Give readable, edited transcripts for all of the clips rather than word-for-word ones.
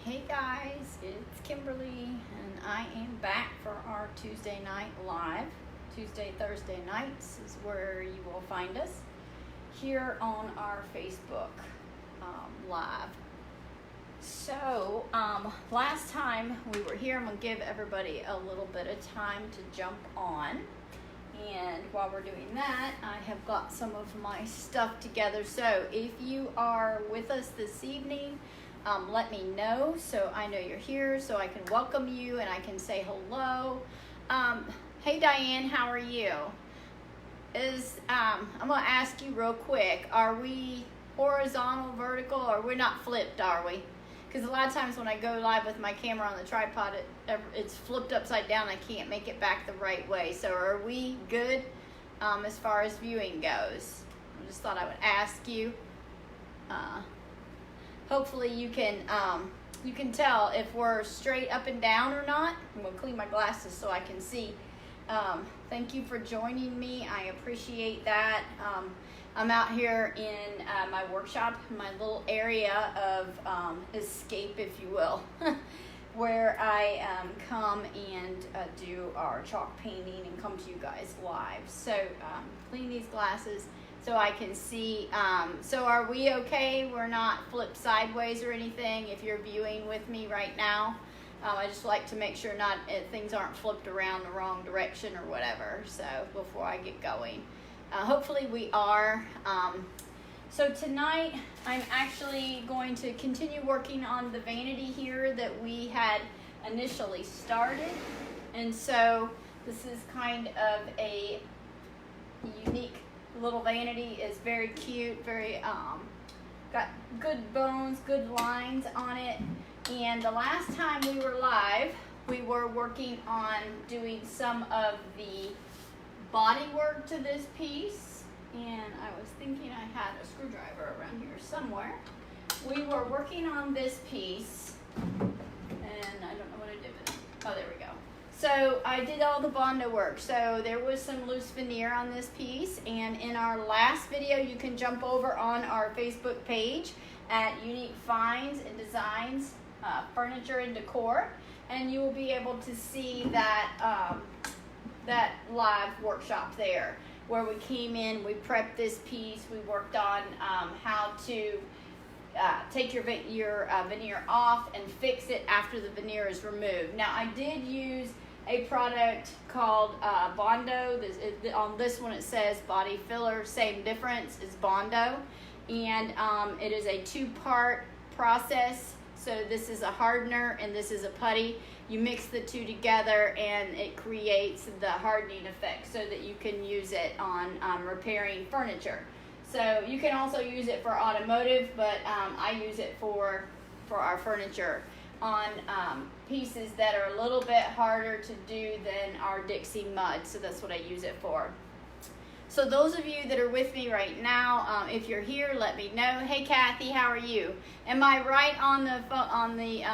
Hey guys, it's Kimberly and I am back for our Tuesday night live. Tuesday, Thursday nights is where you will find us here on our Facebook live. So, last time we were here, I'm going to give everybody a little bit of time to jump on. And while we're doing that, I have got some of my stuff together. So if you are with us this evening, let me know so I know you're here, so I can welcome you and I can say hello. Hey Diane, how are you? I'm going to ask you real quick, are we horizontal, vertical, or we're not flipped, are we? Because a lot of times when I go live with my camera on the tripod, it's flipped upside down. I can't make it back the right way. So are we good as far as viewing goes? I just thought I would ask you. Hopefully you can tell if we're straight up and down or not. I'm going to clean my glasses so I can see. Thank you for joining me. I appreciate that. I'm out here in my workshop, my little area of escape, if you will, where I come and do our chalk painting and come to you guys live. So clean these glasses so I can see. So are we okay? We're not flipped sideways or anything if you're viewing with me right now. I just like to make sure things aren't flipped around the wrong direction or whatever. So before I get going. Hopefully we are. So tonight I'm actually going to continue working on the vanity here that we had initially started. And so this is kind of a unique little vanity. It's very cute, very got good bones, good lines on it. And the last time we were live, we were working on doing some of the body work to this piece, and I was thinking I had a screwdriver around here somewhere. We were working on this piece, and I don't know what I did with it. Oh, there we go. So I did all the Bondo work. So there was some loose veneer on this piece, and in our last video, you can jump over on our Facebook page at Unique Finds and Designs, Furniture and Decor, and you will be able to see that that live workshop there where we came in, we prepped this piece, we worked on how to take your veneer off and fix it after the veneer is removed. Now I did use a product called Bondo. On this one it says body filler, same difference, is Bondo, and it is a two-part process. So this is a hardener and this is a putty. You mix the two together and it creates the hardening effect so that you can use it on repairing furniture. So you can also use it for automotive, but I use it for our furniture on pieces that are a little bit harder to do than our Dixie mud. So that's what I use it for. So those of you that are with me right now, if you're here, let me know. Hey Kathy, how are you? Am I right on the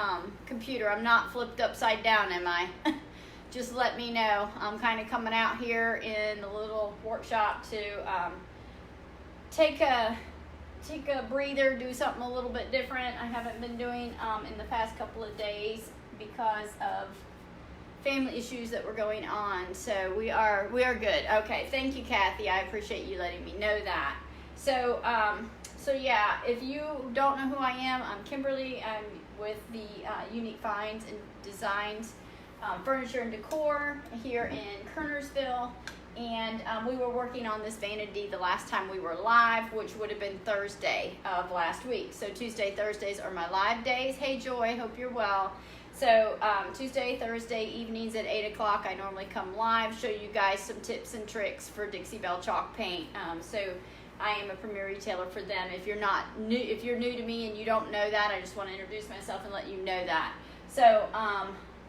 computer? I'm not flipped upside down, am I? Just let me know. I'm kind of coming out here in the little workshop to take a breather, do something a little bit different. I haven't been doing in the past couple of days because of family issues that were going on. So we are good. Okay, thank you Kathy, I appreciate you letting me know that. So so yeah, if you don't know who I am, I'm Kimberly. I'm with the Unique Finds and Designs Furniture and Decor here in Kernersville, and we were working on this vanity the last time we were live, which would have been Thursday of last week. So Tuesday, Thursdays are my live days. Hey Joy, hope you're well. So Tuesday, Thursday evenings at 8 o'clock, I normally come live, show you guys some tips and tricks for Dixie Belle chalk paint. So I am a premier retailer for them. If you're new to me and you don't know that, I just want to introduce myself and let you know that. So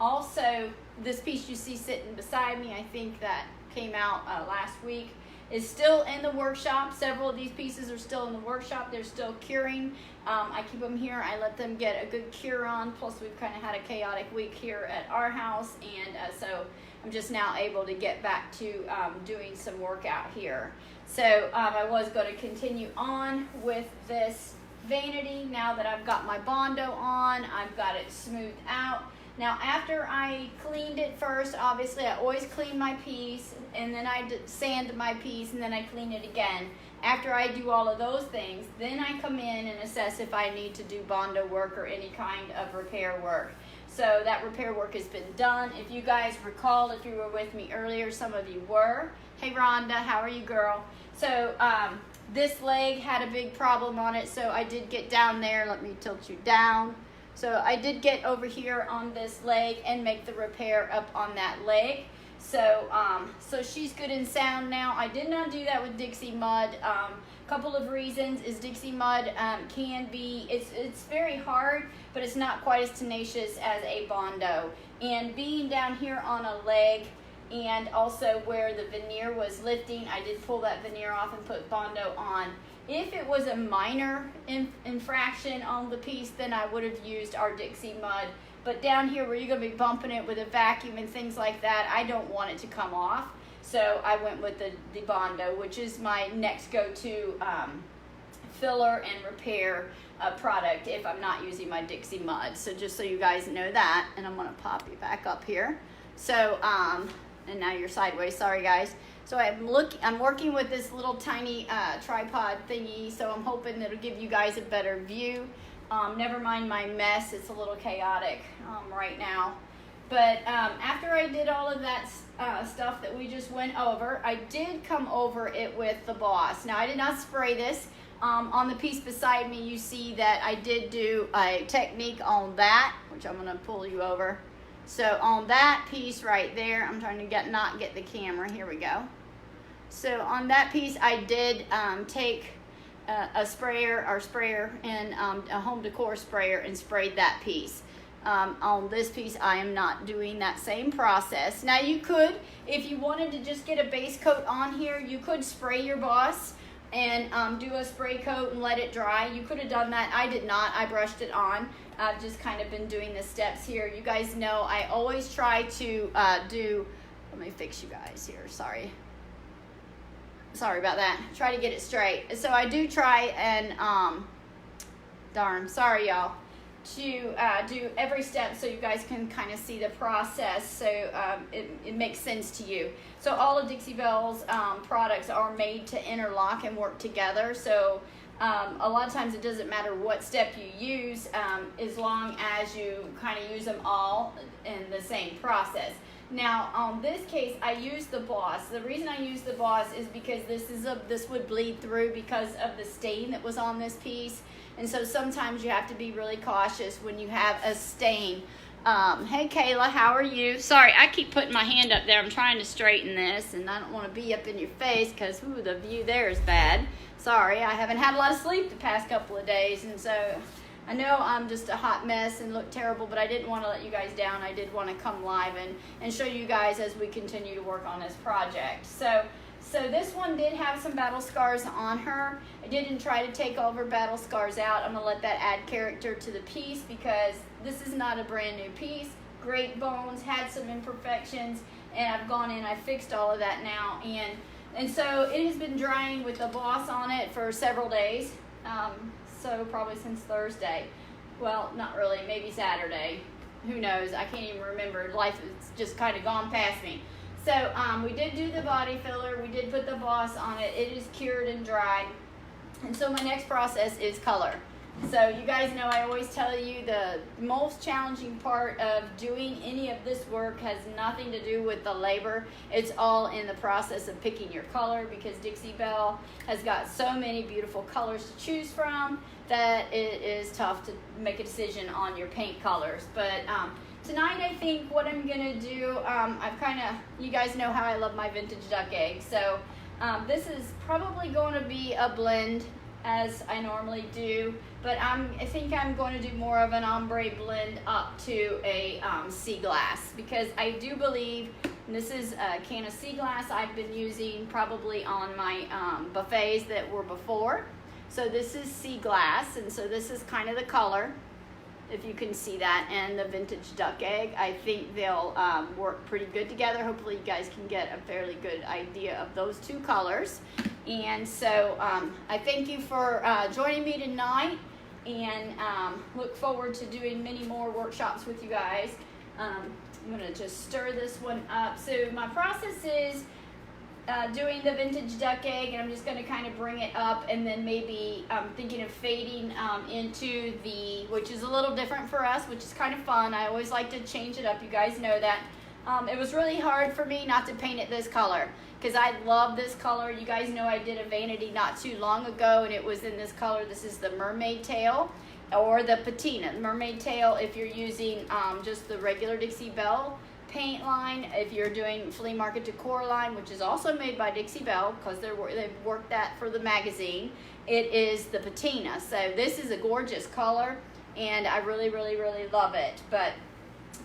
also this piece you see sitting beside me, I think that came out last week, is still in the workshop. Several of these pieces are still in the workshop. They're still curing. I keep them here. I let them get a good cure on. Plus, we've kind of had a chaotic week here at our house, and so I'm just now able to get back to doing some work out here. So I was going to continue on with this vanity. Now that I've got my Bondo on, I've got it smoothed out. Now after I cleaned it first, obviously I always clean my piece, and then I sand my piece, and then I clean it again. After I do all of those things, then I come in and assess if I need to do Bondo work or any kind of repair work. So that repair work has been done. If you guys recall, if you were with me earlier, some of you were. Hey Rhonda, how are you, girl? So this leg had a big problem on it, so I did get down there. Let me tilt you down. So I did get over here on this leg and make the repair up on that leg. So so she's good and sound now. I did not do that with Dixie mud. Couple of reasons is Dixie mud can be, it's very hard, but it's not quite as tenacious as a Bondo. And being down here on a leg, and also where the veneer was lifting, I did pull that veneer off and put Bondo on. If it was a minor infraction on the piece, then I would have used our Dixie mud. But down here where you're going to be bumping it with a vacuum and things like that, I don't want it to come off. So I went with the Bondo, which is my next go-to filler and repair product if I'm not using my Dixie mud. So just so you guys know that, and I'm going to pop you back up here. So, and now you're sideways, sorry guys. So I'm working with this little tiny tripod thingy, so I'm hoping it'll give you guys a better view. Never mind my mess, it's a little chaotic right now. But after I did all of that stuff that we just went over, I did come over it with the Boss. Now I did not spray this. On the piece beside me, you see that I did do a technique on that, which I'm going to pull you over. So on that piece right there, I'm trying to not get the camera. Here we go. So on that piece, I did take a sprayer and a home decor sprayer and sprayed that piece. On this piece, I am not doing that same process. Now you could, if you wanted to just get a base coat on here, you could spray your Boss and do a spray coat and let it dry. You could have done that. I did not. I brushed it on. I've just kind of been doing the steps here. You guys know I always try to let me fix you guys here. Sorry about that. Try to get it straight. So I do try and, darn, sorry y'all, to do every step so you guys can kind of see the process, so it makes sense to you. So all of Dixie Belle's products are made to interlock and work together, so a lot of times it doesn't matter what step you use, as long as you kind of use them all in the same process. Now on this case, I used the Boss. The reason I used the Boss is because this would bleed through because of the stain that was on this piece. And so sometimes you have to be really cautious when you have a stain. Hey Kayla, how are you? Sorry, I keep putting my hand up there. I'm trying to straighten this, and I don't want to be up in your face because the view there is bad. Sorry, I haven't had a lot of sleep the past couple of days, and so I know I'm just a hot mess and look terrible, but I didn't want to let you guys down. I did want to come live and show you guys as we continue to work on this project. So this one did have some battle scars on her. I didn't try to take all of her battle scars out. I'm going to let that add character to the piece because this is not a brand new piece. Great bones, had some imperfections, and I've gone in, I fixed all of that now. And so it has been drying with the Boss on it for several days. So probably since Thursday. Well, not really, maybe Saturday. Who knows? I can't even remember. Life has just kind of gone past me. So we did do the body filler. We did put the Boss on it. It is cured and dried. And so my next process is color. So you guys know I always tell you the most challenging part of doing any of this work has nothing to do with the labor. It's all in the process of picking your color, because Dixie Belle has got so many beautiful colors to choose from that it is tough to make a decision on your paint colors. But tonight I think what I'm going to do, you guys know how I love my vintage duck egg. So this is probably going to be a blend as I normally do, but I think I'm going to do more of an ombre blend up to a sea glass, because I do believe, and this is a can of sea glass I've been using probably on my buffets that were before. So this is sea glass, and so this is kind of the color, if you can see that, and the vintage duck egg. I think they'll work pretty good together. Hopefully you guys can get a fairly good idea of those two colors. And so I thank you for joining me tonight. and look forward to doing many more workshops with you guys. I'm going to just stir this one up. So my process is doing the vintage duck egg, and I'm just going to kind of bring it up, and then maybe thinking of fading into the, which is a little different for us, which is kind of fun. I always like to change it up. You guys know that. It was really hard for me not to paint it this color because I love this color. You guys know I did a vanity not too long ago, and it was in this color. This is the mermaid tail or the patina. Mermaid tail if you're using just the regular Dixie Belle paint line. If you're doing flea market decor line, which is also made by Dixie Belle because they've worked that for the magazine, it is the patina. So this is a gorgeous color, and I really, really, really love it. But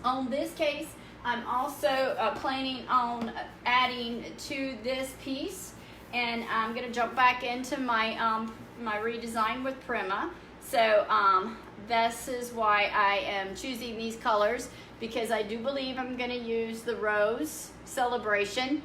on this case, I'm also planning on adding to this piece, and I'm going to jump back into my my redesign with Prima. So this is why I am choosing these colors, because I do believe I'm going to use the Rose Celebration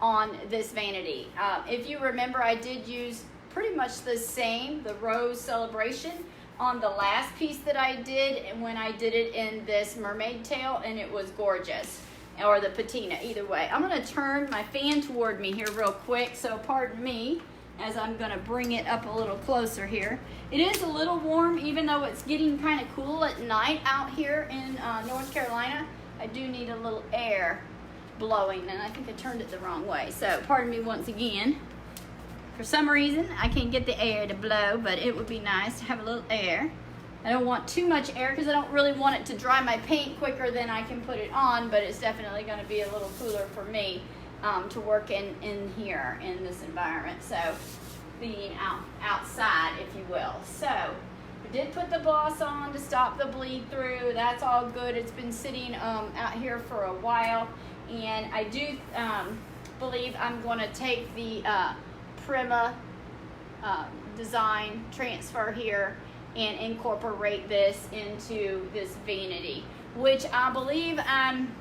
on this vanity. If you remember, I did use pretty much the same, the Rose Celebration, on the last piece that I did, and when I did it in this mermaid tail, and it was gorgeous, or the patina, either way. I'm going to turn my fan toward me here real quick, so pardon me as I'm going to bring it up a little closer here. It is a little warm, even though it's getting kind of cool at night out here in North Carolina. I do need a little air blowing, and I think I turned it the wrong way, so pardon me once again. For some reason, I can't get the air to blow, but it would be nice to have a little air. I don't want too much air because I don't really want it to dry my paint quicker than I can put it on, but it's definitely going to be a little cooler for me to work in here in this environment. So being outside, if you will. So I did put the gloss on to stop the bleed through. That's all good. It's been sitting out here for a while, and I do believe I'm going to take the Prima design transfer here and incorporate this into this vanity, which I believe I'm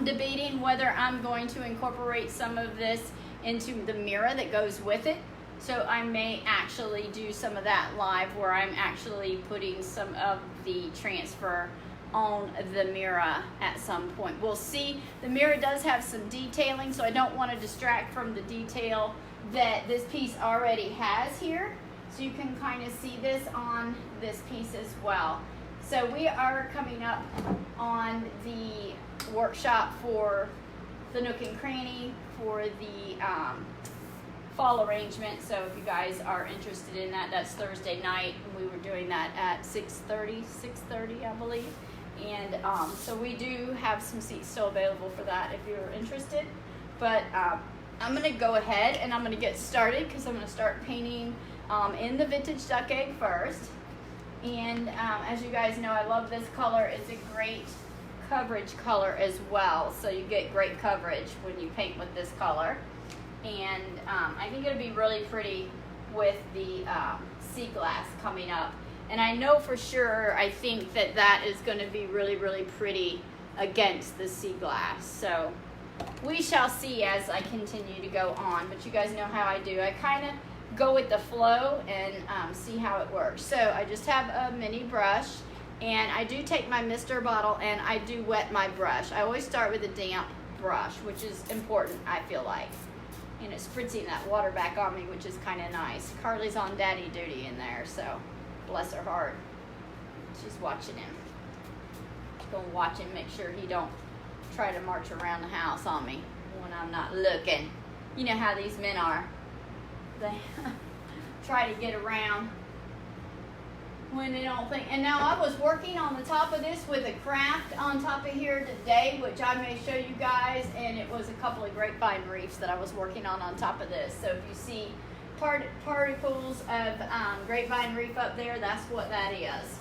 debating whether I'm going to incorporate some of this into the mirror that goes with it. So I may actually do some of that live where I'm actually putting some of the transfer on the mirror at some point. We'll see. The mirror does have some detailing, so I don't want to distract from the detail that this piece already has here. So you can kind of see this on this piece as well. So we are coming up on the workshop for the Nook and Cranny for the fall arrangement. So if you guys are interested in that, that's Thursday night. We were doing that at 6:30, I believe. And so we do have some seats still available for that if you're interested. But I'm going to go ahead and I'm going to get started because I'm going to start painting in the vintage duck egg first. And as you guys know, I love this color. It's a great coverage color as well. So you get great coverage when you paint with this color. And I think it'll be really pretty with the sea glass coming up. And I know for sure, I think that that is going to be really, really pretty against the sea glass. So we shall see as I continue to go on. But you guys know how I do. I kind of go with the flow and see how it works. So I just have a mini brush, and I do take my mister bottle and I do wet my brush. I always start with a damp brush, which is important, I feel like. And it's spritzing that water back on me, which is kind of nice. Carly's on daddy duty in there, so bless her heart. She's watching him. She's gonna watch him, make sure he don't try to march around the house on me when I'm not looking. You know how these men are. They try to get around when they don't think. And now I was working on the top of this with a craft on top of here today, which I may show you guys, and it was a couple of grapevine reefs that I was working on top of this. So if you see particles of grapevine reef up there, that's what that is.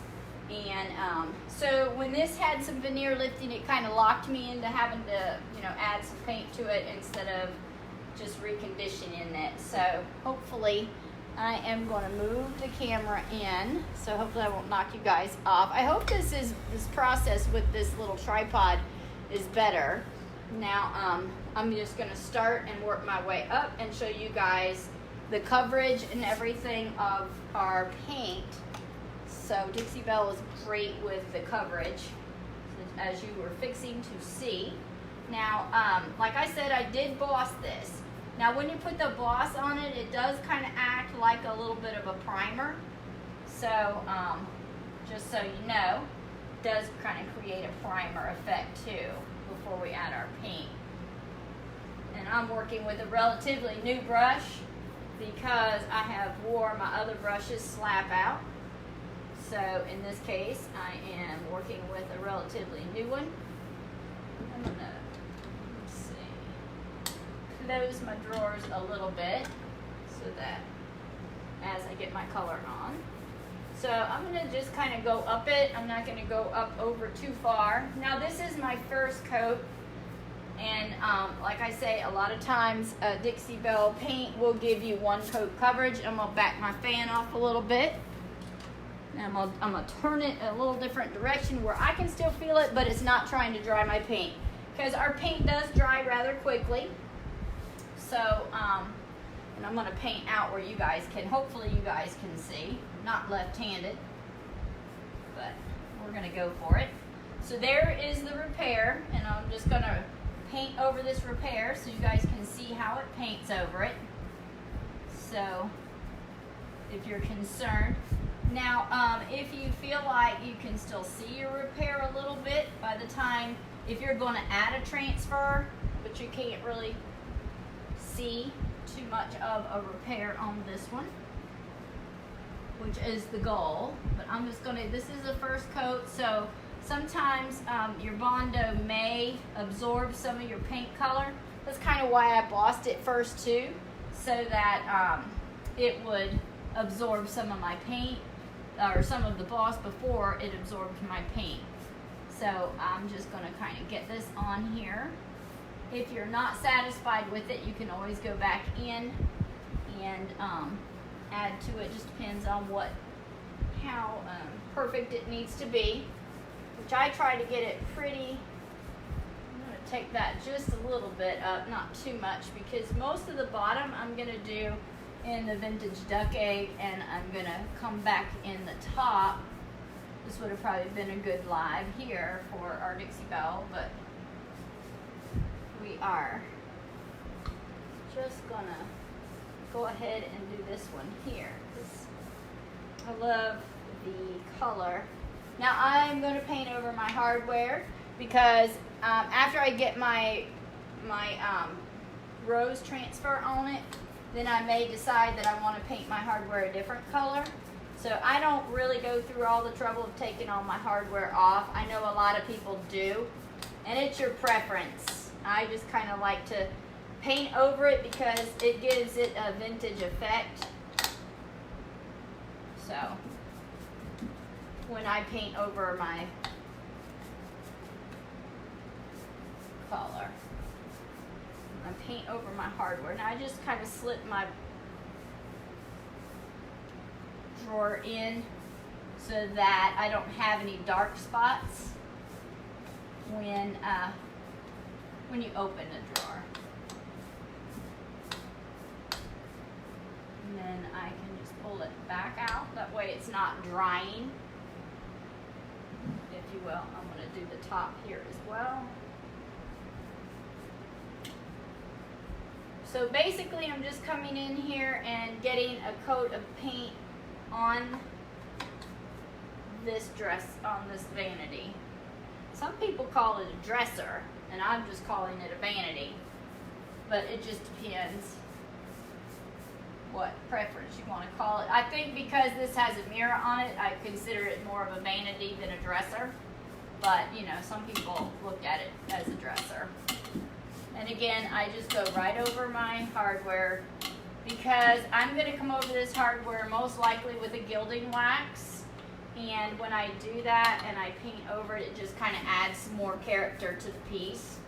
And so when this had some veneer lifting, it kind of locked me into having to, add some paint to it instead of just reconditioning it. So hopefully I am going to move the camera in, so hopefully I won't knock you guys off. I hope this process with this little tripod is better. Now I'm just going to start and work my way up and show you guys the coverage and everything of our paint. So Dixie Belle is great with the coverage, as you were fixing to see. Now, like I said, I did boss this. Now, when you put the boss on it, it does kind of act like a little bit of a primer. So, just so you know, it does kind of create a primer effect too before we add our paint. And I'm working with a relatively new brush because I have wore my other brushes slap out. So in this case, I am working with a relatively new one. I'm gonna, let's see, close my drawers a little bit so that as I get my color on. So I'm gonna just kind of go up it. I'm not gonna go up over too far. Now this is my first coat. And like I say, a lot of times Dixie Belle paint will give you one coat coverage. I'm gonna back my fan off a little bit. And I'm gonna turn it a little different direction where I can still feel it, but it's not trying to dry my paint. Because our paint does dry rather quickly. So, and I'm gonna paint out where you guys can, hopefully you guys can see. I'm not left-handed, but we're gonna go for it. So there is the repair, and I'm just gonna paint over this repair so you guys can see how it paints over it. So, if you're concerned. Now, if you feel like you can still see your repair a little bit by the time, if you're going to add a transfer, but you can't really see too much of a repair on this one, which is the goal. But I'm just going to, this is the first coat, so sometimes your Bondo may absorb some of your paint color. That's kind of why I bossed it first too, so that it would absorb some of my paint, or some of the boss before it absorbed my paint. So I'm just going to kind of get this on here. If you're not satisfied with it, you can always go back in and add to it. Just depends on how perfect it needs to be, which I try to get it pretty. I'm going to take that just a little bit up, not too much, because most of the bottom I'm going to do in the vintage duck egg, and I'm going to come back in the top. This would have probably been a good live here for our Dixie Belle, but we are just going to go ahead and do this one here, because I love the color. Now I'm going to paint over my hardware, because after I get my rose transfer on it, then I may decide that I want to paint my hardware a different color. So I don't really go through all the trouble of taking all my hardware off. I know a lot of people do, and it's your preference. I just kind of like to paint over it because it gives it a vintage effect. So when I paint over my color, I paint over my hardware. Now I just kind of slip my drawer in so that I don't have any dark spots when you open the drawer. And then I can just pull it back out. That way it's not drying, if you will. I'm going to do the top here as well. So basically I'm just coming in here and getting a coat of paint on this dress, on this vanity. Some people call it a dresser, and I'm just calling it a vanity. But it just depends what preference you want to call it. I think because this has a mirror on it, I consider it more of a vanity than a dresser. But, you know, some people look at it as a dresser. And again, I just go right over my hardware, because I'm going to come over this hardware most likely with a gilding wax. And when I do that and I paint over it, it just kind of adds some more character to the piece.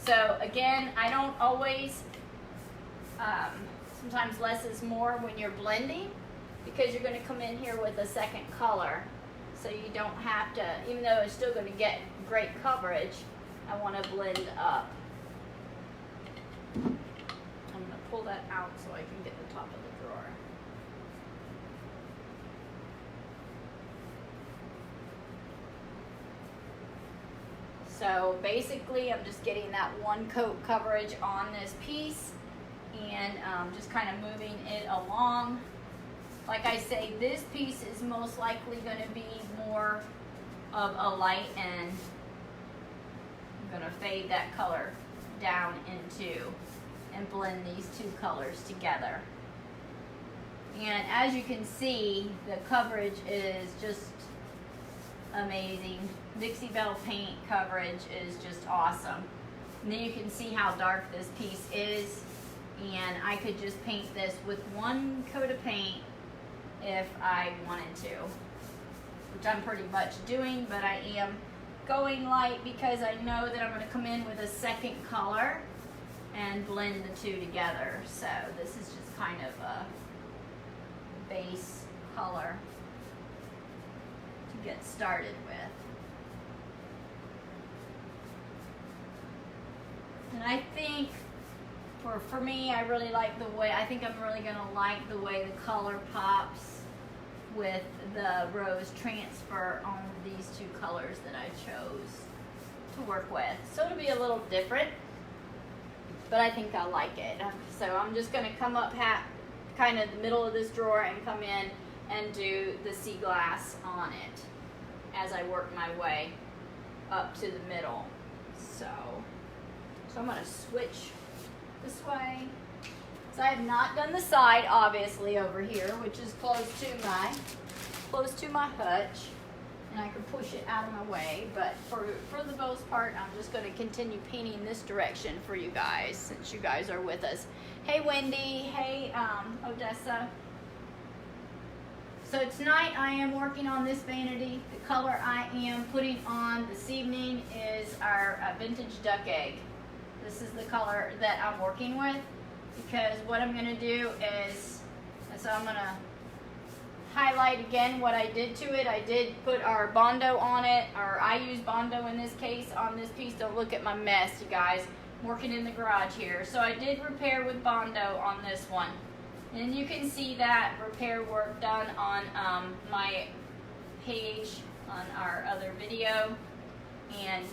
So again, I don't always, sometimes less is more when you're blending, because you're going to come in here with a second color. So you don't have to, even though it's still going to get great coverage, I want to blend up. I'm going to pull that out so I can get the top of the drawer. So basically I'm just getting that one coat coverage on this piece and just kind of moving it along. Like I say, this piece is most likely going to be more of a light, and I'm going to fade that color down into and blend these two colors together. And as you can see, the coverage is just amazing. Dixie Belle paint coverage is just awesome. And then you can see how dark this piece is, and I could just paint this with one coat of paint if I wanted to, which I'm pretty much doing, but I am going light because I know that I'm going to come in with a second color and blend the two together. So this is just kind of a base color to get started with. And I think for me, I really like the way, I think I'm really going to like the way the color pops with the rose transfer on these two colors that I chose to work with. So it'll be a little different, but I think I like it. So I'm just going to come up kind of the middle of this drawer and come in and do the sea glass on it as I work my way up to the middle. So I'm going to switch this way. So I have not done the side, obviously, over here, which is close to my hutch, and I can push it out of my way. But for the most part, I'm just going to continue painting this direction for you guys, since you guys are with us. Hey, Wendy. Hey, Odessa. So tonight I am working on this vanity. The color I am putting on this evening is our vintage duck egg. This is the color that I'm working with, because what I'm going to do is, so I'm going to highlight again what I did to it. I did put our Bondo on it, or I use Bondo in this case on this piece. Don't look at my mess, you guys. I'm working in the garage here. So I did repair with Bondo on this one. And you can see that repair work done on my page on our other video. And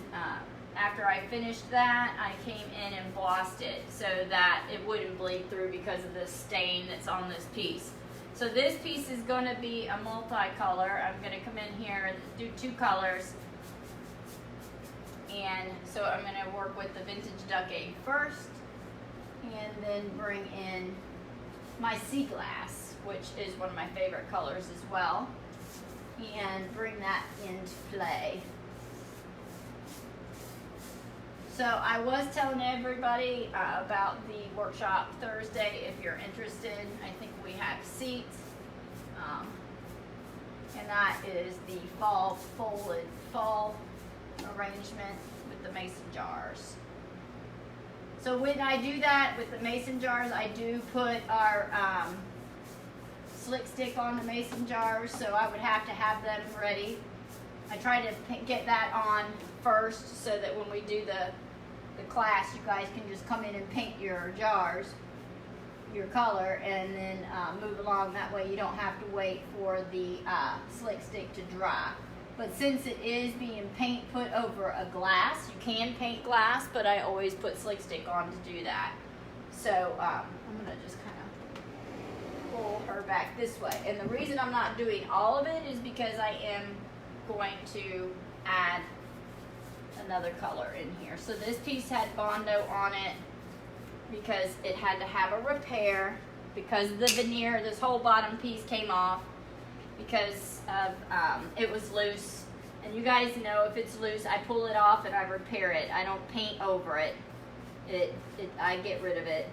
after I finished that, I came in and embossed it so that it wouldn't bleed through because of the stain that's on this piece. So this piece is going to be a multicolor. I'm going to come in here and do two colors. And so I'm going to work with the vintage duck egg first, and then bring in my sea glass, which is one of my favorite colors as well, and bring that into play. So I was telling everybody about the workshop Thursday. If you're interested, I think we have seats, and that is the fall arrangement with the mason jars. So when I do that with the mason jars, I do put our slick stick on the mason jars, so I would have to have them ready. I try to get that on first so that when we do the class, you guys can just come in and paint your jars, your color, and then move along. That way you don't have to wait for the slick stick to dry. But since it is being put over a glass, you can paint glass, but I always put slick stick on to do that. So I'm going to just kind of pull her back this way. And the reason I'm not doing all of it is because I am going to add another color in here. So this piece had Bondo on it because it had to have a repair because the veneer, this whole bottom piece came off because of it was loose. And you guys know if it's loose, I pull it off and I repair it. I don't paint over it. I get rid of it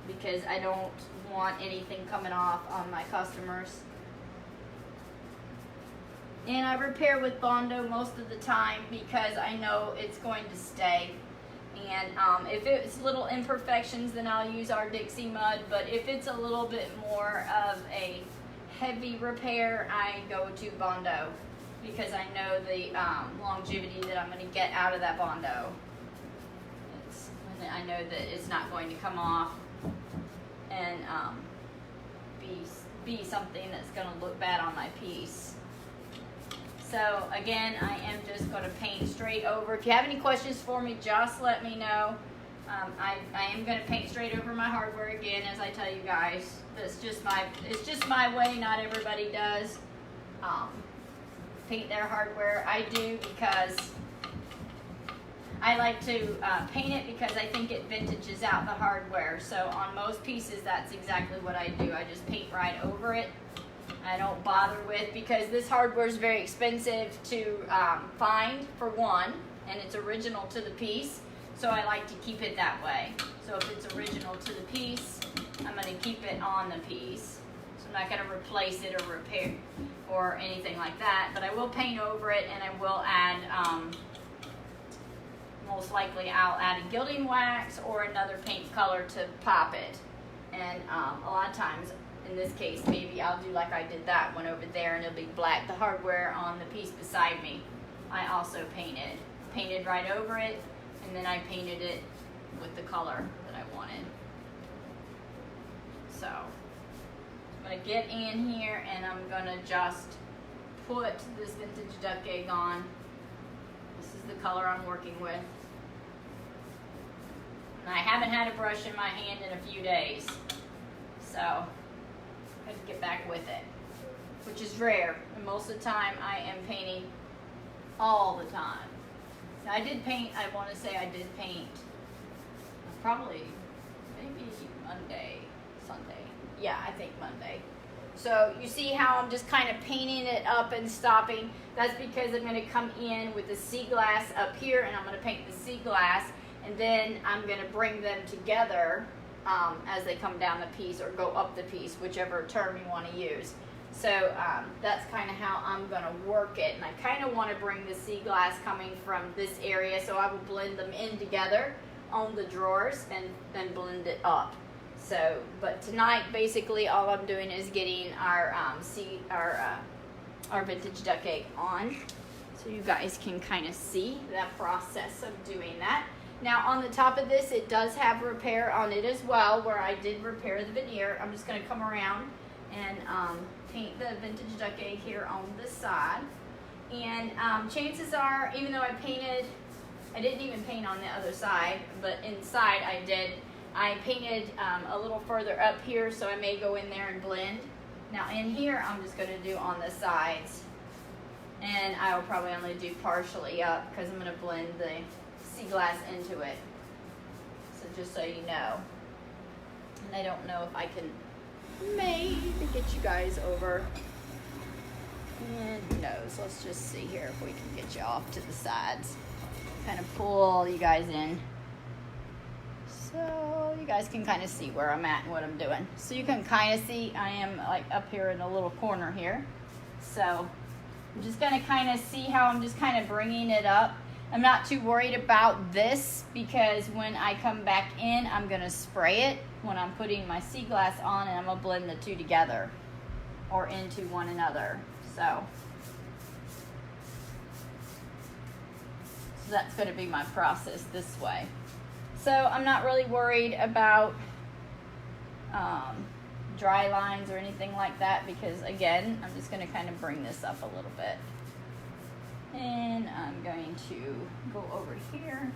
because I don't want anything coming off on my customers. And I repair with Bondo most of the time because I know it's going to stay. And if it's little imperfections, then I'll use our Dixie mud. But if it's a little bit more of a heavy repair, I go to Bondo because I know the longevity that I'm going to get out of that Bondo. I know that it's not going to come off and be something that's going to look bad on my piece. So again, I am just going to paint straight over. If you have any questions for me, just let me know. I am going to paint straight over my hardware again, as I tell you guys. It's just my way. Not everybody does paint their hardware. I do because I like to paint it because I think it vintages out the hardware. So on most pieces, that's exactly what I do. I just paint right over it. I don't bother with, because this hardware is very expensive to find, for one, and it's original to the piece. So I like to keep it that way. So if it's original to the piece, I'm going to keep it on the piece. So I'm not going to replace it or repair or anything like that. But I will paint over it, and I will add, most likely I'll add a gilding wax or another paint color to pop it. And a lot of times, in this case, maybe I'll do like I did that one over there, and it'll be black. The hardware on the piece beside me, I also painted right over it, and then I painted it with the color that I wanted. So I'm gonna get in here, and I'm gonna just put this vintage duck egg on. This is the color I'm working with. And I haven't had a brush in my hand in a few days, so I have to get back with it, which is rare. And most of the time, I am painting all the time. Now, I did paint, I want to say I did paint probably maybe Monday, Sunday. Yeah, I think Monday. So you see how I'm just kind of painting it up and stopping. That's because I'm going to come in with the sea glass up here, and I'm going to paint the sea glass, and then I'm going to bring them together as they come down the piece or go up the piece, whichever term you want to use. So that's kind of how I'm going to work it. And I kind of want to bring the sea glass coming from this area, so I will blend them in together on the drawers and then blend it up. So, but tonight, basically, all I'm doing is getting our vintage duck egg on, so you guys can kind of see that process of doing that. Now, on the top of this, it does have repair on it as well, where I did repair the veneer. I'm just going to come around and paint the vintage duck egg here on this side. And chances are, even though I didn't even paint on the other side, but inside I did. I painted a little further up here, so I may go in there and blend. Now, in here, I'm just going to do on the sides. And I will probably only do partially up, because I'm going to blend the sea glass into it. So just so you know. And I don't know if I can maybe get you guys over. And who knows? Let's just see here if we can get you off to the sides. Kind of pull you guys in, so you guys can kind of see where I'm at and what I'm doing. So you can kind of see I am like up here in a little corner here. So I'm just going to kind of see how I'm just kind of bringing it up. I'm not too worried about this, because when I come back in, I'm going to spray it when I'm putting my sea glass on, and I'm going to blend the two together or into one another. So that's going to be my process this way. So I'm not really worried about dry lines or anything like that, because again, I'm just going to kind of bring this up a little bit. And I'm going to go over here.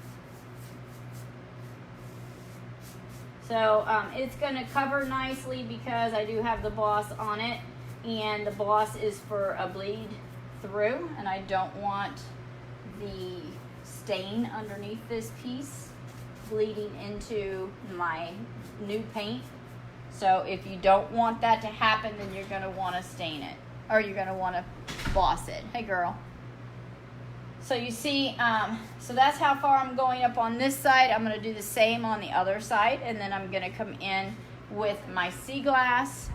So it's going to cover nicely because I do have the gloss on it, and the gloss is for a bleed through, and I don't want the stain underneath this piece bleeding into my new paint. So if you don't want that to happen, then you're going to want to stain it, or you're going to want to gloss it. Hey girl. So you see, so that's how far I'm going up on this side. I'm going to do the same on the other side, and then I'm going to come in with my sea glass.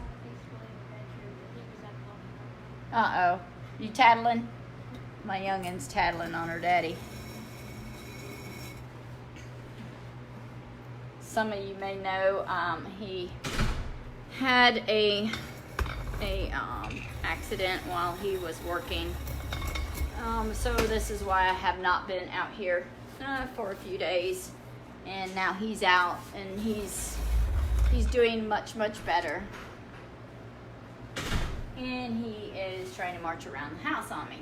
Uh-oh. You tattling? My youngin's tattling on her daddy. Some of you may know he had a accident while he was working. So this is why I have not been out here for a few days, and now he's out, and he's doing much better, and he is trying to march around the house on me.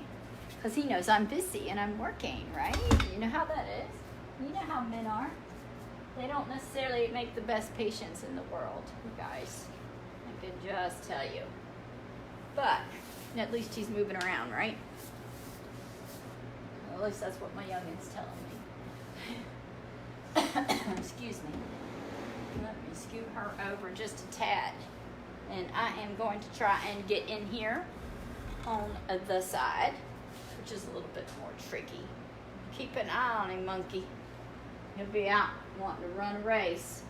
Because he knows I'm busy and I'm working, right? You know how that is. You know how men are. They don't necessarily make the best patients in the world, you guys. I can just tell you. But at least he's moving around, right? Well, at least that's what my youngin's telling me. Excuse me. Let me scoot her over just a tad. And I am going to try and get in here on the side, which is a little bit more tricky. Keep an eye on him, monkey. He'll be out wanting to run a race.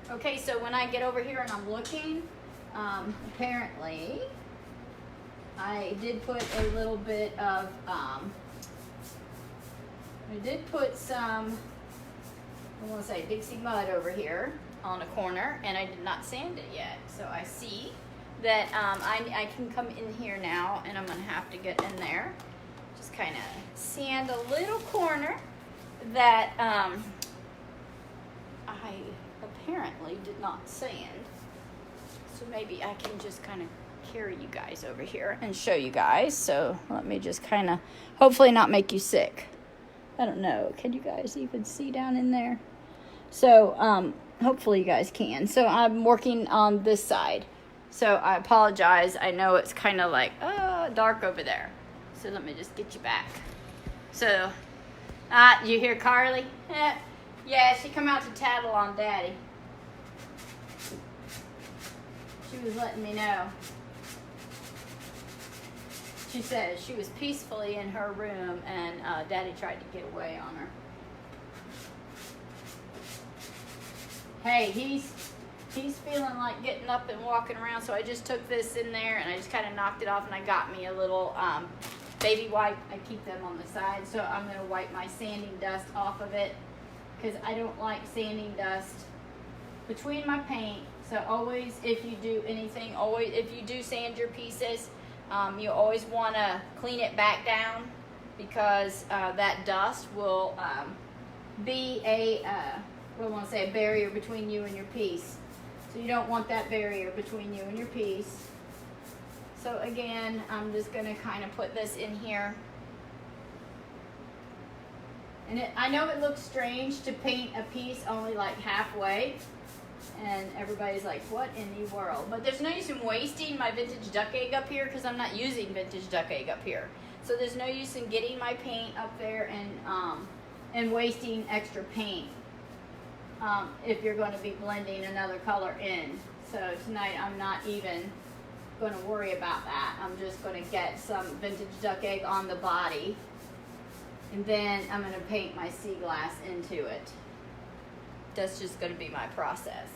Okay, so when I get over here and I'm looking, apparently I did put a little bit of, I did put some, I want to say Dixie mud over here on a corner, and I did not sand it yet. So I see that I can come in here now, and I'm going to have to get in there. Just kind of sand a little corner that I apparently did not sand. So maybe I can just kind of carry you guys over here and show you guys. So let me just kind of, hopefully not make you sick. I don't know. Can you guys even see down in there? So hopefully you guys can. So I'm working on this side. So I apologize. I know it's kind of like, dark over there. So let me just get you back. So, you hear Carly? Yeah, she come out to tattle on Daddy. She was letting me know. She said she was peacefully in her room and Daddy tried to get away on her. Hey, he's feeling like getting up and walking around, so I just took this in there and I just kind of knocked it off, and I got me a little baby wipe. I keep them on the side, so I'm going to wipe my sanding dust off of it because I don't like sanding dust between my paint. So always, if you do anything, always, if you do sand your pieces, you always want to clean it back down because that dust will be a barrier between you and your piece. So you don't want that barrier between you and your piece. So again, I'm just going to kind of put this in here. And I know it looks strange to paint a piece only like halfway. And everybody's like, what in the world? But there's no use in wasting my vintage duck egg up here because I'm not using vintage duck egg up here. So there's no use in getting my paint up there and wasting extra paint if you're going to be blending another color in. So tonight I'm not even going to worry about that. I'm just going to get some vintage duck egg on the body, and then I'm going to paint my sea glass into it. That's just going to be my process.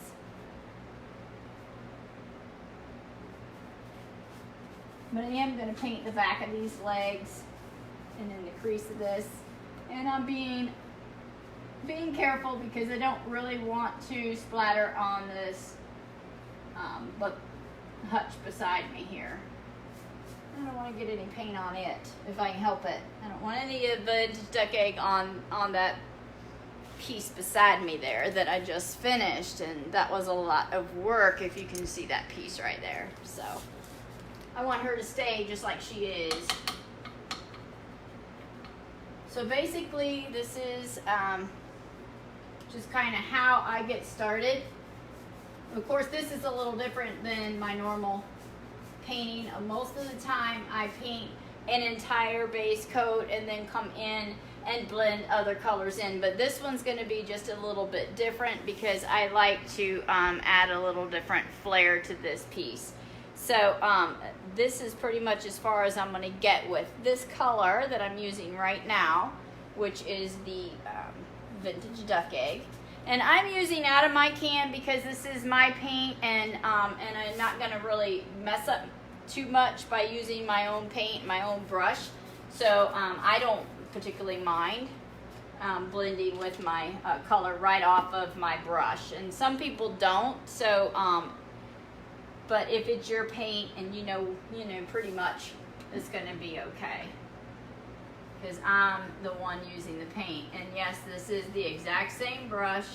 But I am going to paint the back of these legs and then the crease of this. And I'm being careful because I don't really want to splatter on this hutch beside me here. I don't want to get any paint on it if I can help it. I don't want any of the duck egg on that piece beside me there that I just finished, and that was a lot of work if you can see that piece right there. So I want her to stay just like she is. So basically this is just kind of how I get started. Of course, this is a little different than my normal painting. Most of the time I paint an entire base coat and then come in and blend other colors in, but this one's going to be just a little bit different because I like to add a little different flair to this piece. So this is pretty much as far as I'm going to get with this color that I'm using right now, which is the vintage duck egg. And I'm using out of my can because this is my paint, and I'm not going to really mess up too much by using my own paint, my own brush. So I don't particularly mind blending with my color right off of my brush, and some people don't. So but if it's your paint and you know pretty much it's going to be okay because I'm the one using the paint. And yes, this is the exact same brush,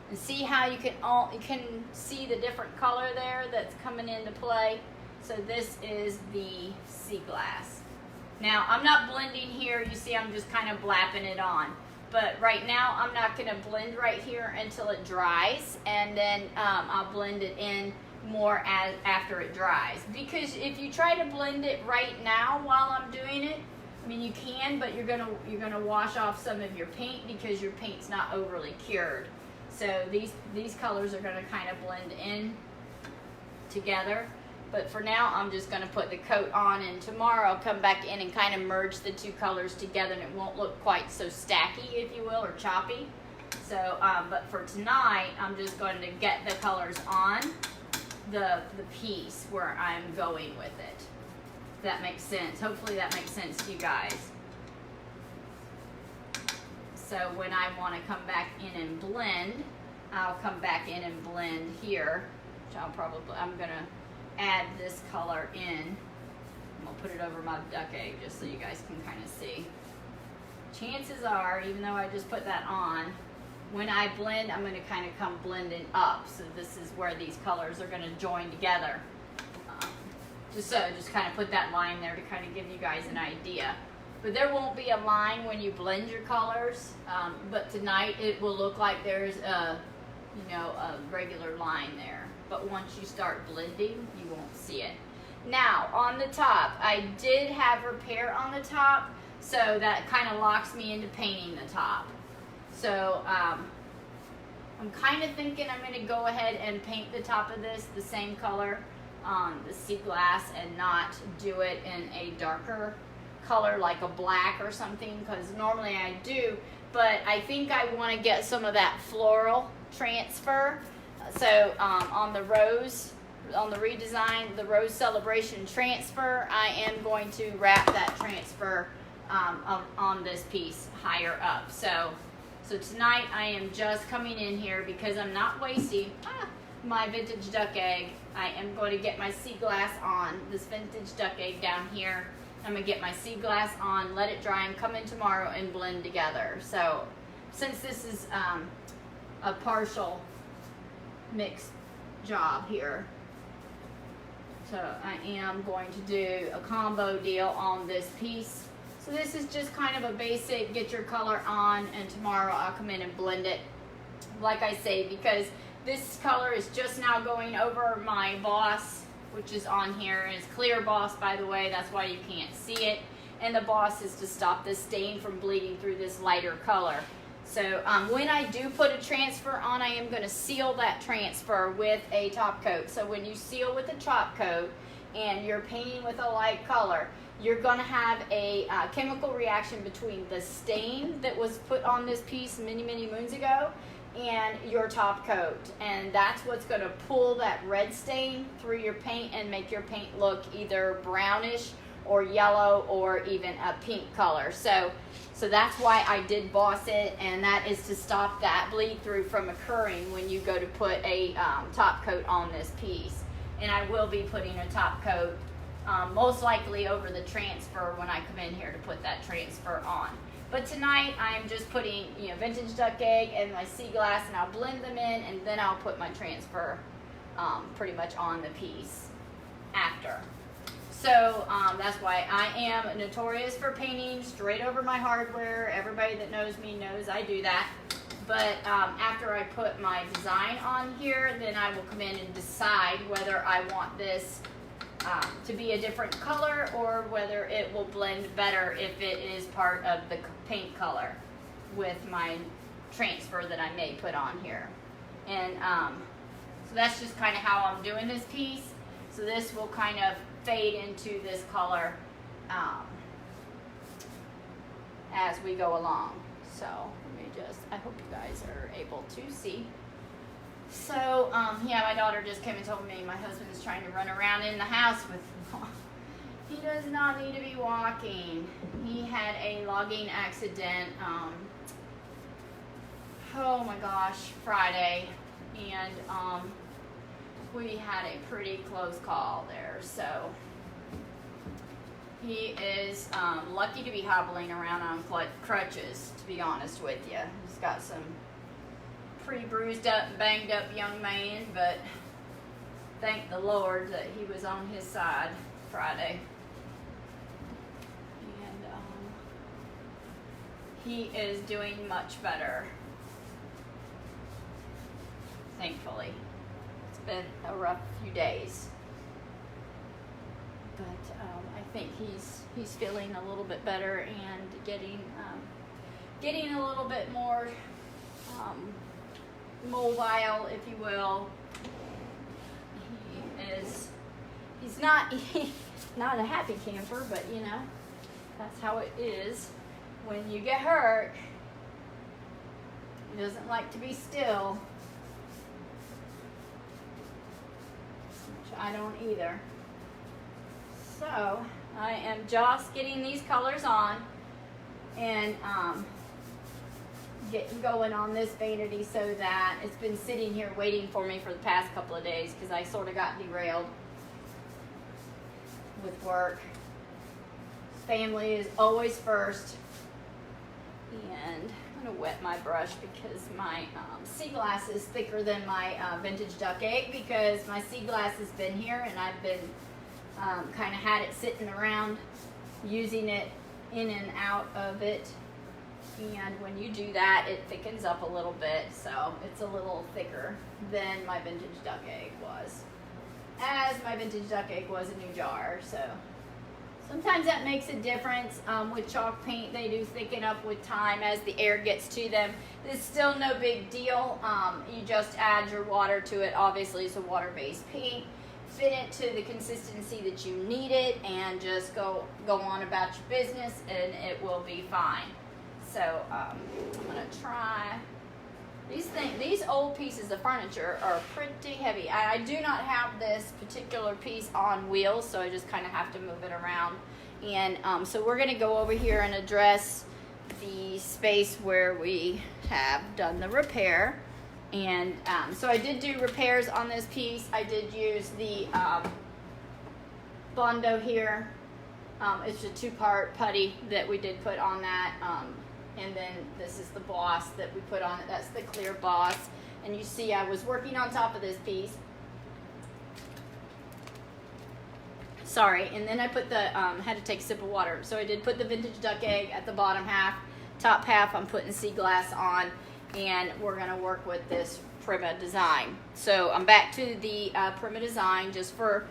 and see how you can see the different color there that's coming into play. So this is the sea glass. Now, I'm not blending here. You see, I'm just kind of blapping it on. But right now, I'm not going to blend right here until it dries. And then I'll blend it in more after it dries. Because if you try to blend it right now while I'm doing it, I mean, you can, but you're gonna wash off some of your paint because your paint's not overly cured. So these colors are gonna kind of blend in together. But for now, I'm just gonna put the coat on, and tomorrow I'll come back in and kind of merge the two colors together, and it won't look quite so stacky, if you will, or choppy. So, but for tonight, I'm just going to get the colors on the piece where I'm going with it. If that makes sense. Hopefully that makes sense to you guys. So when I want to come back in and blend, I'll come back in and blend here, which I'm going to add this color in. I'm going to put it over my duck egg just so you guys can kind of see. Chances are, even though I just put that on, when I blend, I'm going to kind of come blending up. So this is where these colors are going to join together. Just kind of put that line there to kind of give you guys an idea. But there won't be a line when you blend your colors. But tonight it will look like there's a regular line there. But once you start blending, you won't see it. Now, on the top, I did have repair on the top, so that kind of locks me into painting the top. So I'm kind of thinking I'm going to go ahead and paint the top of this the same color on the sea glass and not do it in a darker color like a black or something, because normally I do, but I think I want to get some of that floral transfer. So on the rose, on the redesign, the Rose Celebration transfer, I am going to wrap that transfer on this piece higher up. So tonight I am just coming in here because I'm not wasting my vintage duck egg. I am going to get my sea glass on, this vintage duck egg down here. I'm going to get my sea glass on, let it dry, and come in tomorrow and blend together. So since this is a partial mixed job here, so I am going to do a combo deal on this piece. So this is just kind of a basic, get your color on, and tomorrow I'll come in and blend it. Like I say, because this color is just now going over my Boss, which is on here. It's clear Boss, by the way, that's why you can't see it. And the Boss is to stop this stain from bleeding through this lighter color. So when I do put a transfer on, I am going to seal that transfer with a top coat. So when you seal with a top coat and you're painting with a light color, you're going to have a chemical reaction between the stain that was put on this piece many, many moons ago and your top coat. And that's what's going to pull that red stain through your paint and make your paint look either brownish or yellow or even a pink color. So that's why I did Boss it, and that is to stop that bleed through from occurring when you go to put a top coat on this piece. And I will be putting a top coat most likely over the transfer when I come in here to put that transfer on. But tonight I'm just putting vintage duck egg and my sea glass, and I'll blend them in, and then I'll put my transfer pretty much on the piece after. So that's why I am notorious for painting straight over my hardware. Everybody that knows me knows I do that. But after I put my design on here, then I will come in and decide whether I want this to be a different color or whether it will blend better if it is part of the paint color with my transfer that I may put on here. And so that's just kind of how I'm doing this piece. So this will kind of fade into this color as we go along. So let me just, I hope you guys are able to see. So yeah, my daughter just came and told me my husband is trying to run around in the house with me. He does not need to be walking. He had a logging accident, oh my gosh, Friday, and we had a pretty close call there. So he is lucky to be hobbling around on crutches, to be honest with you. He's got some pretty bruised up and banged up young man, but thank the Lord that he was on his side Friday. he is doing much better. Thankfully. It's been a rough few days. But I think he's feeling a little bit better and getting a little bit more mobile, if you will. He's not a happy camper, but you know, that's how it is when you get hurt. He doesn't like to be still, which I don't either. So I am just getting these colors on and getting going on this vanity, so that it's been sitting here waiting for me for the past couple of days because I sort of got derailed with work. Family is always first. And I'm going to wet my brush because my sea glass is thicker than my vintage duck egg, because my sea glass has been here and I've been kind of had it sitting around, using it in and out of it. And when you do that, it thickens up a little bit, so it's a little thicker than my vintage duck egg was. As my vintage duck egg was a new jar, so sometimes that makes a difference. With chalk paint, they do thicken up with time as the air gets to them. It's still no big deal. You just add your water to it. Obviously, it's a water-based paint. Fit it to the consistency that you need it, and just go on about your business, and it will be fine. So I'm gonna try these old pieces of furniture are pretty heavy. I do not have this particular piece on wheels, so I just kind of have to move it around. And so we're gonna go over here and address the space where we have done the repair. And so I did do repairs on this piece. I did use the Bondo here. It's a 2-part putty that we did put on that. And then this is the boss that we put on it. That's the clear boss. And you see I was working on top of this piece. Sorry. And then I put the, had to take a sip of water. So I did put the vintage duck egg at the bottom half. Top half I'm putting sea glass on. And we're going to work with this Prima design. So I'm back to the Prima design just for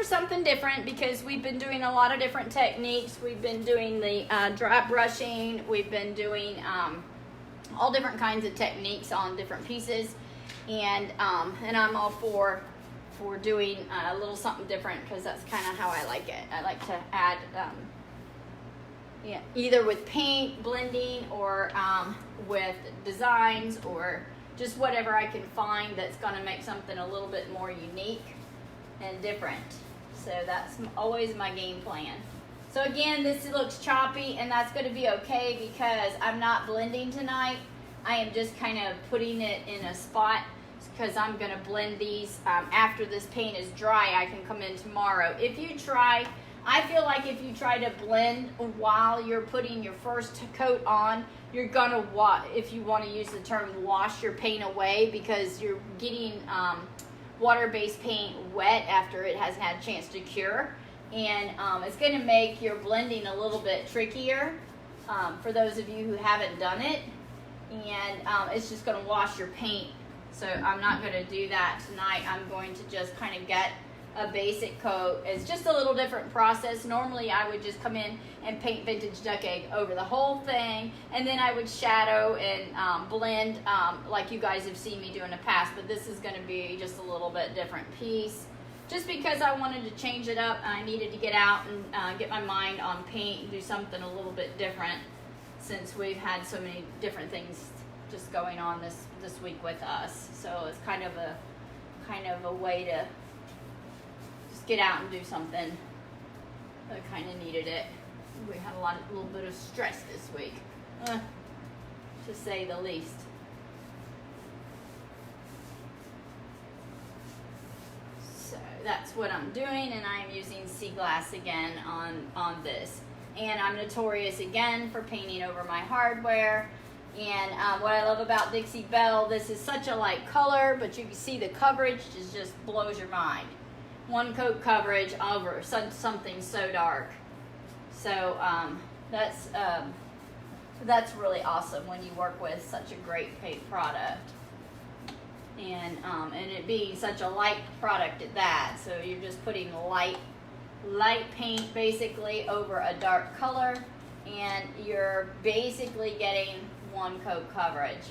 something different, because we've been doing a lot of different techniques. We've been doing the dry brushing. We've been doing all different kinds of techniques on different pieces, and I'm all for doing a little something different, because that's kind of how I like it. I like to add either with paint blending, or with designs, or just whatever I can find that's going to make something a little bit more unique and different. So that's always my game plan. So again, this looks choppy, and that's going to be okay because I'm not blending tonight. I am just kind of putting it in a spot, because I'm going to blend these after this paint is dry. I can come in tomorrow. I feel like if you try to blend while you're putting your first coat on, you're gonna if you want to use the term, wash your paint away, because you're getting water-based paint wet after it hasn't had a chance to cure, and it's going to make your blending a little bit trickier for those of you who haven't done it, and it's just going to wash your paint. So I'm not going to do that tonight. I'm going to just kind of get a basic coat. It's just a little different process. Normally I would just come in and paint vintage duck egg over the whole thing, and then I would shadow and blend like you guys have seen me do in the past, but this is going to be just a little bit different piece, just because I wanted to change it up. I needed to get out and get my mind on paint and do something a little bit different, since we've had so many different things just going on this week with us. So it's kind of a way to get out and do something. I kind of needed it. We had a little bit of stress this week, to say the least. So that's what I'm doing, and I'm using sea glass again on this. And I'm notorious again for painting over my hardware. And what I love about Dixie Belle, this is such a light color, but you can see the coverage just blows your mind. One coat coverage over something so dark. So that's That's really awesome when you work with such a great paint product. And it being such a light product at that, so you're just putting light paint basically over a dark color, and you're basically getting one coat coverage.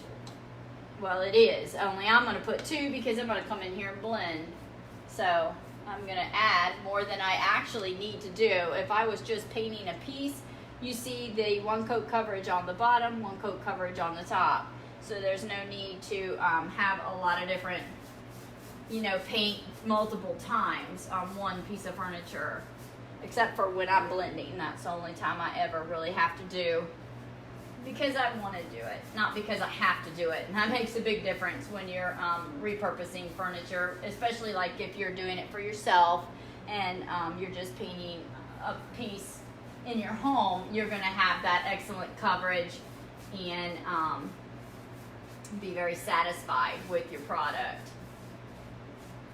Well, it is, only I'm going to put two because I'm going to come in here and blend. So I'm going to add more than I actually need to do. If I was just painting a piece, you see the one coat coverage on the bottom, one coat coverage on the top. So there's no need to have a lot of different, paint multiple times on one piece of furniture. Except for when I'm blending. That's the only time I ever really have to do, because I want to do it, not because I have to do it. And that makes a big difference when you're repurposing furniture, especially like if you're doing it for yourself and you're just painting a piece in your home. You're going to have that excellent coverage and be very satisfied with your product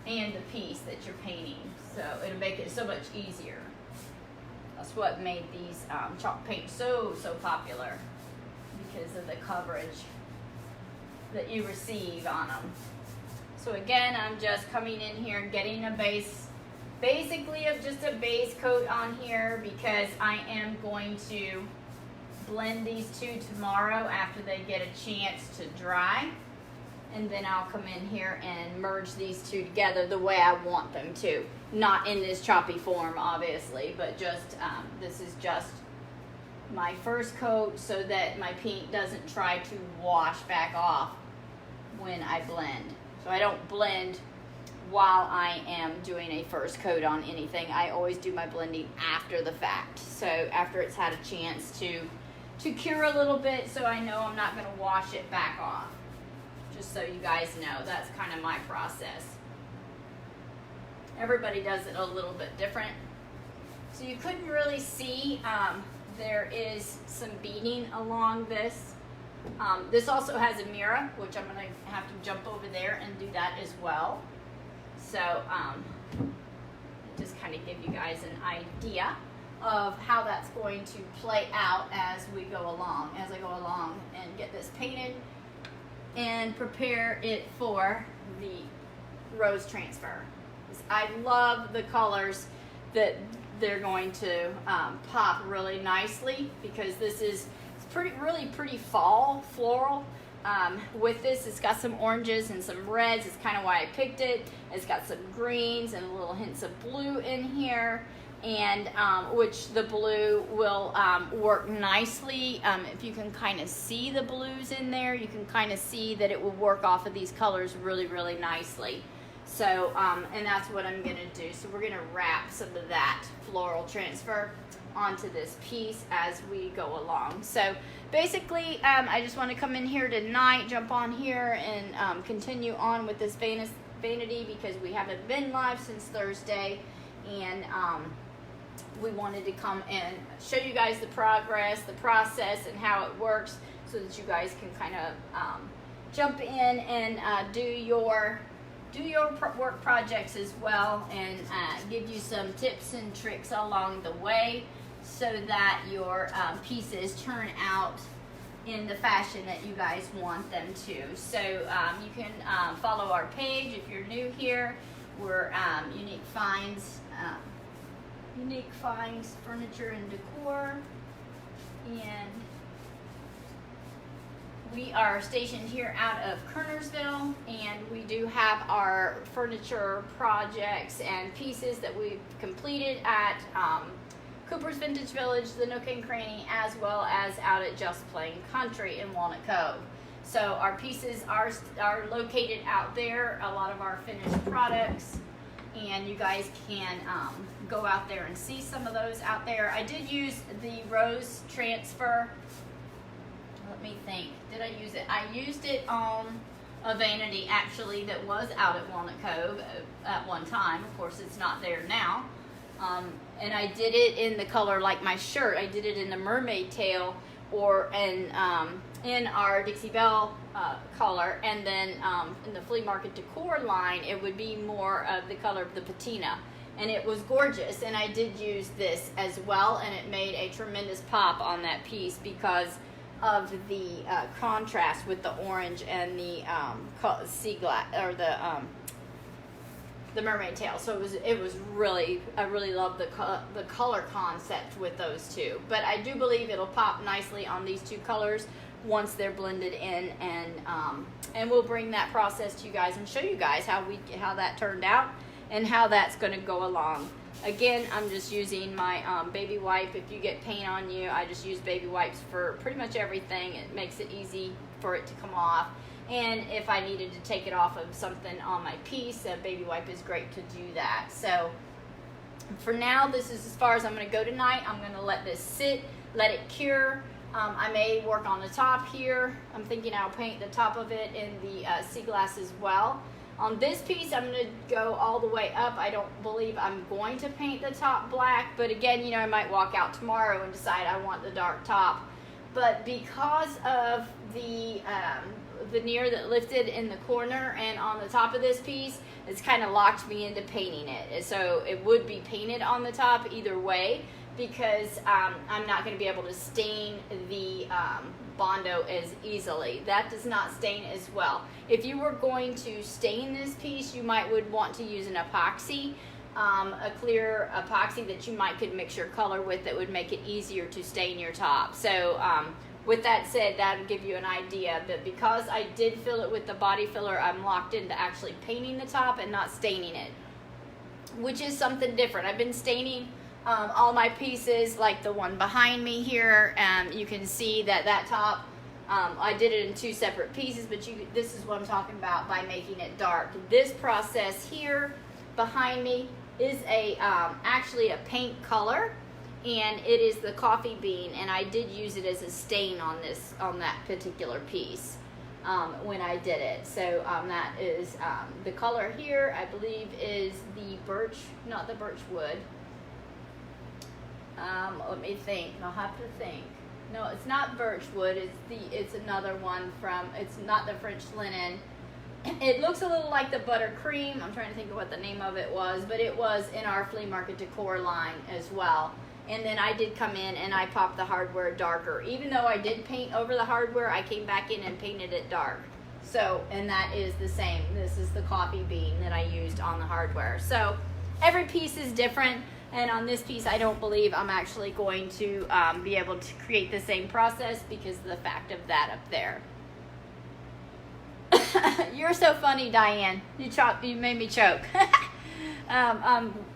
and the piece that you're painting. So it'll make it so much easier. That's what made these chalk paints so popular, because of the coverage that you receive on them. So again, I'm just coming in here and getting a base, basically of just a base coat on here, because I am going to blend these two tomorrow after they get a chance to dry. And then I'll come in here and merge these two together the way I want them to. Not in this choppy form, obviously, but just, this is just my first coat so that my paint doesn't try to wash back off when I blend. So I don't blend while I am doing a first coat on anything. I always do my blending after the fact. So after it's had a chance to cure a little bit, so I know I'm not going to wash it back off. Just so you guys know, that's kind of my process. Everybody does it a little bit different. So you couldn't really see, there is some beading along this. This also has a mirror, which I'm going to have to jump over there and do that as well. So just kind of give you guys an idea of how that's going to play out as we go along, as I go along and get this painted and prepare it for the rose transfer. I love the colors that they're going to pop really nicely, because this is really pretty fall floral. With this, it's got some oranges and some reds. It's kind of why I picked it. It's got some greens and little hints of blue in here, and which the blue will work nicely. If you can kind of see the blues in there, you can kind of see that it will work off of these colors really nicely. So, and that's what I'm going to do. So we're going to wrap some of that floral transfer onto this piece as we go along. So basically, I just want to come in here tonight, jump on here, and continue on with this vanity, because we haven't been live since Thursday, and we wanted to come and show you guys the progress, the process, and how it works, so that you guys can kind of jump in and do your work projects as well, and give you some tips and tricks along the way, so that your pieces turn out in the fashion that you guys want them to. So you can follow our page if you're new here. We're Unique Finds Furniture and Decor, and we are stationed here out of Kernersville, and we do have our furniture projects and pieces that we've completed at Cooper's Vintage Village, the Nook and Cranny, as well as out at Just Plain Country in Walnut Cove. So our pieces are located out there, a lot of our finished products, and you guys can go out there and see some of those out there. I did use the rose transfer. Let me think. Did I use it? I used it on a vanity, actually, that was out at Walnut Cove at one time. Of course, it's not there now. And I did it in the color like my shirt. I did it in the mermaid tail, or in our Dixie Belle color. And then in the flea market decor line, it would be more of the color of the patina. And it was gorgeous. And I did use this as well, and it made a tremendous pop on that piece, because the contrast with the orange and the sea glass, or the mermaid tail. So it was really, I really love the color concept with those two. But I do believe it'll pop nicely on these two colors once they're blended in, and we'll bring that process to you guys and show you guys how that turned out and how that's going to go along. Again, I'm just using my baby wipe. If you get paint on you, I just use baby wipes for pretty much everything. It makes it easy for it to come off. And if I needed to take it off of something on my piece, a baby wipe is great to do that. So for now, this is as far as I'm going to go tonight. I'm going to let this sit, let it cure. I may work on the top here. I'm thinking I'll paint the top of it in the sea glass as well. On this piece, I'm going to go all the way up. I don't believe I'm going to paint the top black, but again, you know, I might walk out tomorrow and decide I want the dark top. But because of the veneer that lifted in the corner and on the top of this piece, it's kind of locked me into painting it. So it would be painted on the top either way, because I'm not going to be able to stain the Bondo as easily. That does not stain as well. If you were going to stain this piece, you would want to use an epoxy, a clear epoxy that you could mix your color with, that would make it easier to stain your top. So with that said, that would give you an idea. But because I did fill it with the body filler, I'm locked into actually painting the top and not staining it, which is something different. I've been staining all my pieces, like the one behind me here. You can see that top, I did it in two separate pieces, but this is what I'm talking about by making it dark. This process here behind me is actually a paint color, and it is the coffee bean, and I did use it as a stain on that particular piece when I did it. So that is the color here, I believe, is the birch, not the birch wood. Let me think. I'll have to think. No, it's not birchwood. It's another one it's not the French linen. It looks a little like the buttercream. I'm trying to think of what the name of it was, but it was in our flea market decor line as well. And then I did come in and I popped the hardware darker. Even though I did paint over the hardware, I came back in and painted it dark. So, and that is the same. This is the coffee bean that I used on the hardware. So every piece is different. And on this piece, I don't believe I'm actually going to be able to create the same process because of the fact of that up there. You're so funny, Diane. You made me choke.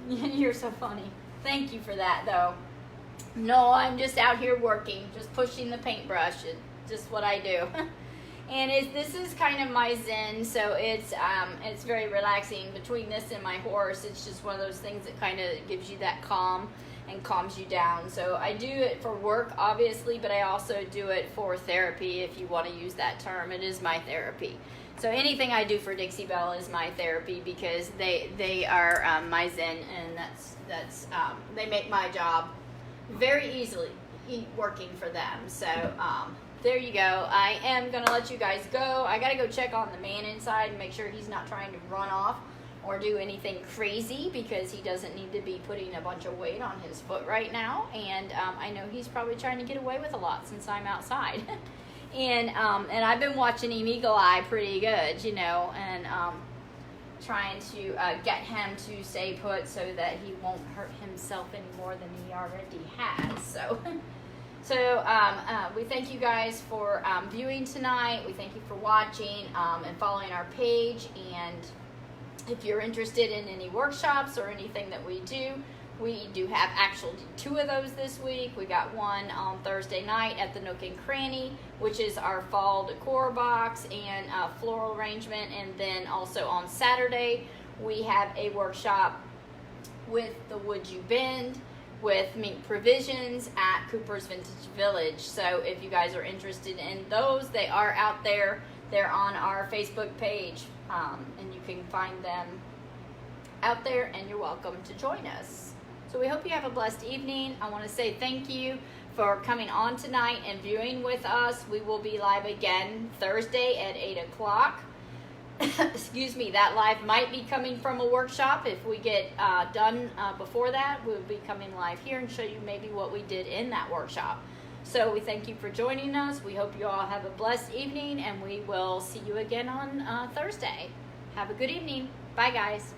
You're so funny. Thank you for that, though. No, I'm just out here working, just pushing the paintbrush. It's just what I do. And this is kind of my zen, so it's very relaxing. Between this and my horse, it's just one of those things that kind of gives you that calm and calms you down. So I do it for work, obviously, but I also do it for therapy, if you want to use that term. It is my therapy. So anything I do for Dixie Belle is my therapy, because they are my zen, and that's they make my job very easily working for them. So there you go. I am going to let you guys go. I got to go check on the man inside and make sure he's not trying to run off or do anything crazy, because he doesn't need to be putting a bunch of weight on his foot right now. And I know he's probably trying to get away with a lot since I'm outside. and I've been watching him eagle eye pretty good, you know, and trying to get him to stay put so that he won't hurt himself any more than he already has. So we thank you guys for viewing tonight. We thank you for watching and following our page. And if you're interested in any workshops or anything that we do have actually 2 of those this week. We got one on Thursday night at the Nook and Cranny, which is our fall decor box and floral arrangement. And then also on Saturday, we have a workshop with the Would You Bend with Mink Provisions at Cooper's Vintage Village. So if you guys are interested in those, they are out there. They're on our Facebook page, and you can find them out there, and you're welcome to join us. So we hope you have a blessed evening. I want to say thank you for coming on tonight and viewing with us. We will be live again Thursday at 8 o'clock. Excuse me, that live might be coming from a workshop. If we get done before that, we'll be coming live here and show you maybe what we did in that workshop. So we thank you for joining us. We hope you all have a blessed evening, and we will see you again on Thursday. Have a good evening. Bye, guys.